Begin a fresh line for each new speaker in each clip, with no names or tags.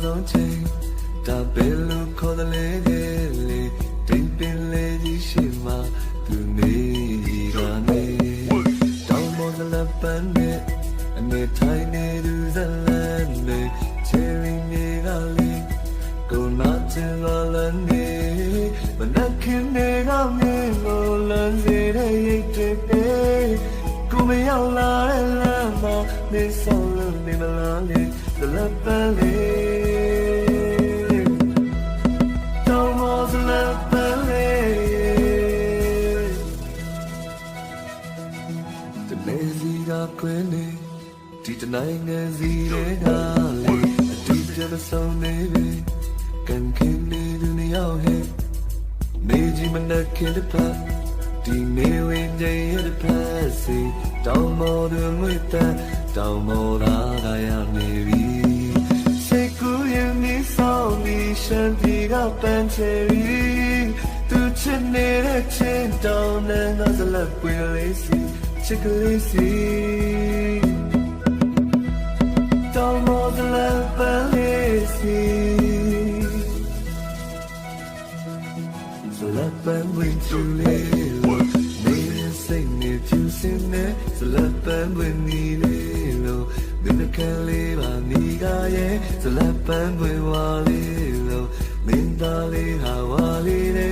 ဆုံးချိန်ဒါဘယ်လိုခေါ်တယ်လဲလေတင်းပင်လေးကြီးရှိမှသူနေကနေတောင်ပေါ်ကလည်းပန်းနဲ့အနေထိုင်နေသူဇလန်နဲ့ချယ်ရီနေကလေးကိုနာချင်လာနေမနက်ခင်းနေကမြင်လို့လမ်းစီတဲ့ရိတ်တဲ့ကိုမရောက်လာတဲ့လမ်းမှာနေဆောင်လို့နေမလားလေဇလပန်းလေးတောင်ပေါ်ဇလပန်းလေးတနေစီကခွင်းနေဒီတနိုင်ငယ်စီတဲ့ကလေးအတူတည်းမဆုံးနေပြီကန်ခင်းနေသူနေရောက်ဟဲ့နေကြီးမနက်ခင်းတစ်ပတ်ဒီနေဝင်ကြရဲ့တစ်ပတ်စီတောင်မော်တွင်ငွေတန်းတောင်မော်သားကရနေပြီစိတ်ကူးရင်နေဆောင်ပြီးရှမ်းပြည်ကပန်းချယ်ရီသူချစ်နေတဲ့ချင်းတောင်နဲ့ငါစလက်ပွေလေးစီချစ်ကလေးစီတောင်မော်စလက်ပန်းလေးစီLet them bring to lilo Near sing near to sing So let them bring me lilo Then I can live on Niga ye So let them bring walilo Minda li hawali de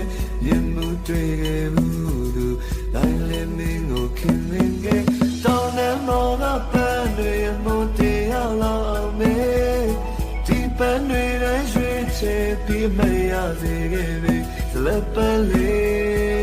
Yimu trigge voodoo Dai leming o killing Down and on a band And monte ala me Deep and red and sweet Be my eyes again Let me live.